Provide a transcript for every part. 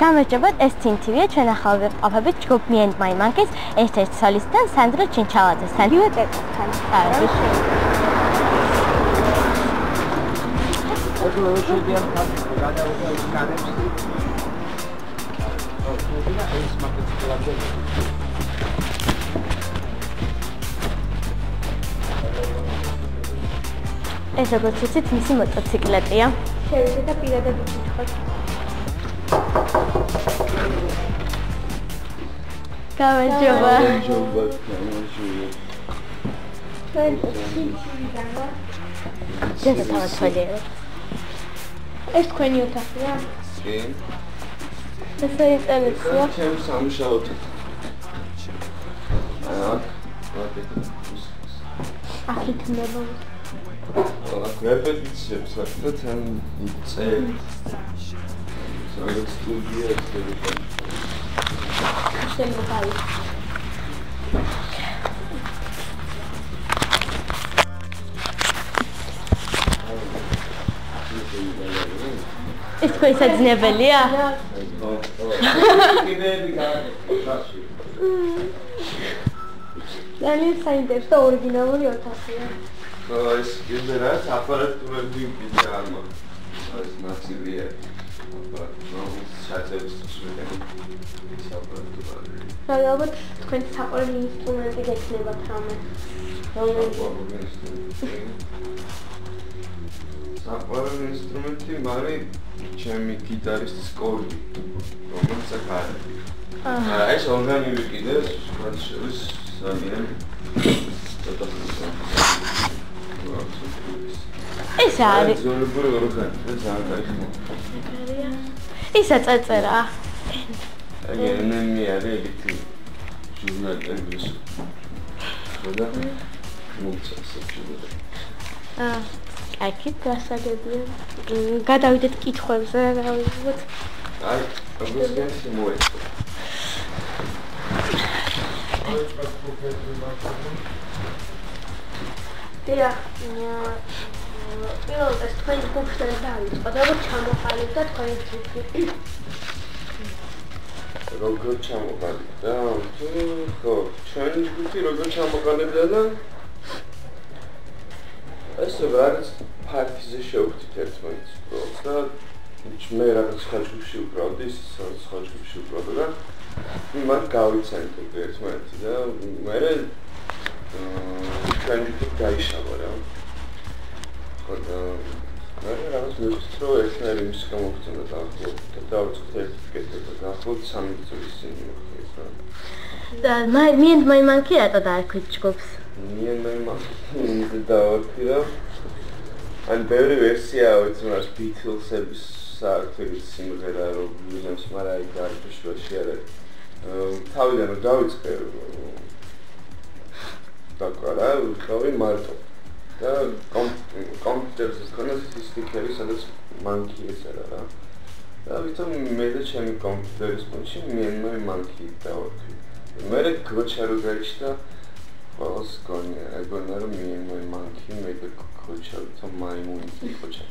გამარჯობათ, ეს Teen TV-ია, ჩვენ ახალ ვიყოფებით ჯგუფ Me and My Monkeys, ერთ-ერთ სოლისტთან სანდრო ჩინჩალაძესთან. დიუტეტთან. ეს როგორც ვიცით, მისი მოტოციკლეტია. შევიდეთ და პირადად ვიკითხოთ. გამარჯობა. ჯერ თავაცვალიერო. ეს თქვენი ოთახია? კი. ეს ინტერესია. ჩემ სამშაბათ. აქეთ ნება. რეპეტიციებს ახლა თან იწე. სადაც სტუდია შეიძლება. შემოგალი. ეს თქვენი საძინებელია? ძალიან საინტერესო ორიგინალური ოთახია. ეს კიდე რაც აპარატურები კიდე არ მაქვს. ეს ნაცილია. ალბათ თქვენ საყვარელი ინსტრუმენტი გექნება თამე. საყვარელი ინსტრუმენტი მაგრამ ჩემი გიტარისტის კორდი, რომელიც აქ არის. ეს ორგანული კიდე სხვა შევის ძალიან ეს არის ზოლობური ორგანი, ძალიან კაი. ისა წეწერა. ნემი არის ეგეთი ჟურნალი ინგლისური. ხოდა მოწესებია. აქეთ გასაგებია. გადავიდეთ კითხვებზე, გავიგოთ. აი, როგორც მოეწყო. დიახ, პირველად თქვენ ჯგუფთან დავიწყოთ, როგორ ჩამოყალიბდა თქვენი ჯგუფი? როგორ ჩამოყალიბდა? ხო, ჩვენი ჯგუფი როგორ ჩამოყალიბდა და ესე რაღაც პარტიზე შევხვდით ერთმანეთს და მე რაღაც სხვა ჯგუფში ვკრავდი, ის სხვა ჯგუფში ვკრავდა და მან გავიცანით ერთმანეთი და მე ჩვენი ჯგუფი გაიშალა რა. ხო და მე რაღაც მივხვდი რომ ერთნაირი მუსიკა მოგწონდა და დავიწყეთ ერთ-ერთი და ახლა 3 წლის წინ მივხვდი. და Me and My Monkey რატო დაარქვით ჯგუფს? Me and My Monkey დავარქვი რა. ან ბევრი ვერსია აქვს მას Beatles-ების საერთოდ სიმღერა რომ ვიზამს მაგრამ აი გარკვეულში არის. თავიდან რომ დავიწყე დაკვრა ვიყავი მარტო და კომპიუტერზე ქონა სტიკერი სადაც Monkey ეწერა რა. და ვიტომ მე და ჩემი კომპიუტერის ფონში Me and My Monkey დავარქვი. მე გოჩა რო გაიჩნდა ყველას გონია ეგონა რომ Me and My Monkey მე და გოჩა თო მაიმუნი გოჩა.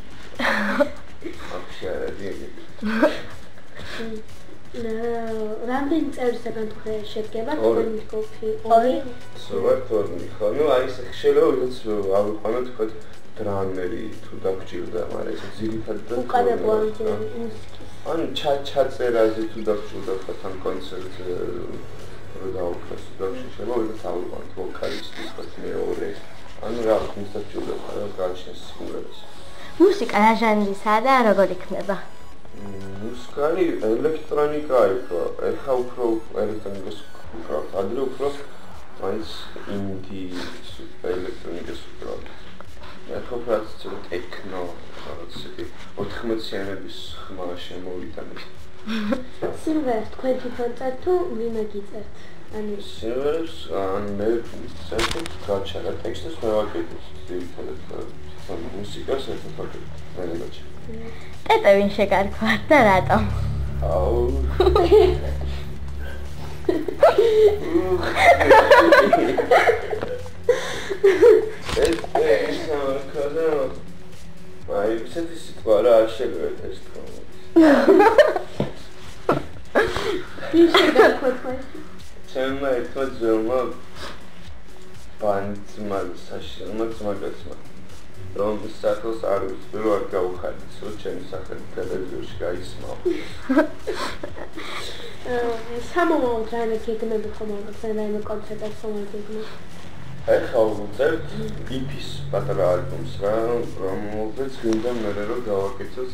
რამდენი წევრისგან შედგება თქვენი ჯგუფი? ორი. სოვარტონი ხო, ну აი ეს შეიძლება ვიღაც ავიყვანოთ თქვა დრამერი თუ დაგჭირდა, მაგრამ ეს ძირითადად უკანებოა მუსიკის. ან ჩაწერაზე თუ დაგჭირდა თქვა თან კონცერტზე რო დავუკვეს შეიძლება ვიღაც ავიყვანოთ ვოკალისტი თქვა მეორე. ანუ რა კონცერტი და გაჩნდეს სიმღერას. მუსიკა რა ჟანრისაა და როგორ იქნება? მუსიკალი ელექტრონიკა იყო, ეხლა უფრო ელექტრონიკას ვკრავთ, ადრე უფრო მაინც ინდი ელექტრონიკას ვკრავთ. ეხლა უფრო ტექნო, რაღაც ისეთი 80-იანების ხმა შემოვიდა მე. სიმღერას თქვენ თვითონ წერთ თუ ვინმე გიწერთ? ანუ სიმღერას ან მე წერთ გაჩარა ტექსტს მე ვაკეთებ ძირითადად მუსიკას ერთად ვაკეთებ. ტეტე ვინ შეგარქვა და რატომ? აუ. ეს სამარკადა. აი, ისეთი სიტყვა რა არ შეგვეც ეს თქო. ის შეგაქვეყნე. ჩემმა ერთმა ძველმა ბანძმა საშიელმა ძმაკაცმა რომლის სახელს არ ვიცი რომ არ გაუხარდეს რომ ჩემი სახელი ტელევიზორში გაისმაო. სამომავლოდ რაიმე გეგმები ხომ აქვს რაიმე კონცერტებს ხომ გეგმები? ეხლა ვუწევთ იფის პატარა ალბომს რა რომელზეც გვინდა მე რომ გავაკეთოთ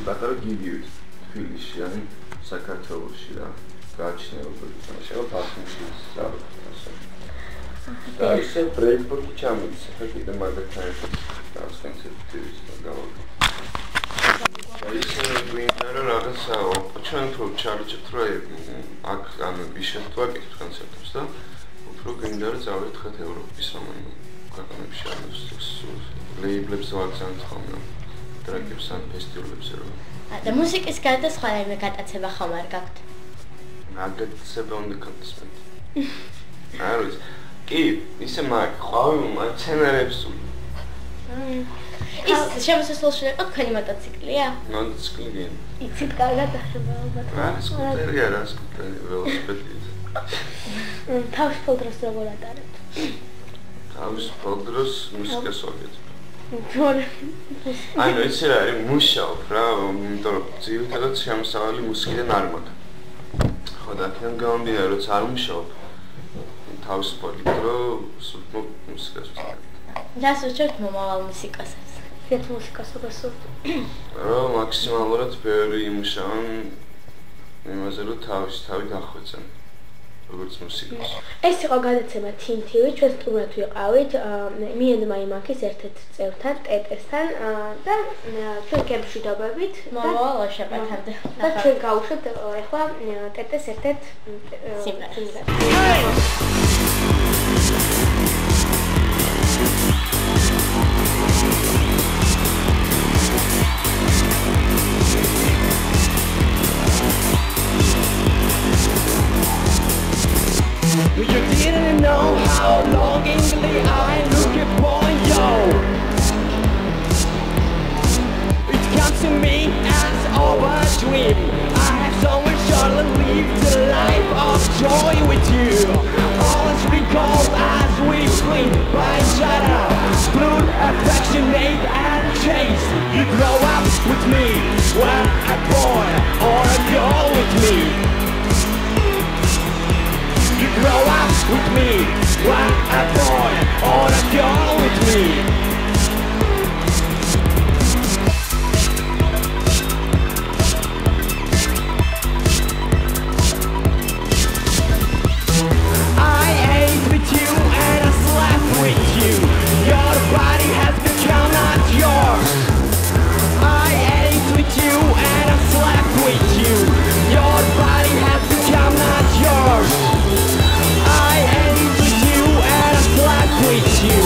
პატარა გიგივით თბილისში ან საქართველოში რა გააჩნია როგორც შეიძლება ბათუმში ზარდასა და ისე ბრეიკბოქი ჩამოდის ხა კიდე მაგათთან ერთად კონცერტებს გავაკეთოთ და ისე გვინდა რომ რაღაცა ჩვენ უფრო ჩარჩეთ რომ აქ ანუ ისეთ ვაკეთებთ კონცერტებს და უფრო გვინდა რომ წავიდეთ ევროპის რომელიმე ქვეყნებში ანუ ლეიბლებს ვაგზავნთ ხოლმე ტრეკებს ან ფესტივალებზე რომ და მუსიკის გარდა სხვა რაიმე გატაცება ხომ არ გაქვთ? გატაცება უნდა გქონდეს მე. არ ვიცი. კი, ისე მაგ ყვავი სცენარებს ის შემოსასვლელში იყო თქვენი მოტოციკლია? მოტოციკლია. იცით კარგად ახლა ალბათ. სკუტერია რა სკუტერი ველოსიპედია. თავისუფალ დროს როგორ ატარებთ? თავისუფალ დროს მუსიკას ვაკეთებ. ანუ ეს რა არის მუშაობ რა, იმიტომ რომ ძირითადად შემოსავალი მუსიკიდან არ მაქვს. ხო და აქედან გამომდინარე რომ არ მუშაობ. თავისუფალი დრო სულ მუსიკას ვსწავლობ. რას უჩვენთ მომავალ მუსიკოსებს? ერთ მუსიკოსობას რომ მაქსიმალურად ბევრი იმუშავენ იმაზე რომ თავი დახვეწენ. როგორც მუსიკას. ეს იყო გადაცემა Team TV, ჩვენ სტუმრად ვიყავით Me and My Monkeys ერთ-ერთ წევრთან, ტეტესთან და ჩვენ გემშვიდობებით მომავალ შაბათამდე. და ჩვენ გავუშვებთ ახლა ტეტეს ერთ-ერთ სიმღერას. You didn't know how longingly I look upon you. It comes to me as of a dream. I have so much surely lived a life of joy with you. Always recalled as we sleep by each other. Blue, affectionate and chaste. You grow up with me when a boy or a girl with me. You grow up with me, when a boy or a girl with me. I ate with you and I slept with you. Your body has become not yours. I ate with you and I slept with you. Your body has become not yours. I ate with you and I slept with you.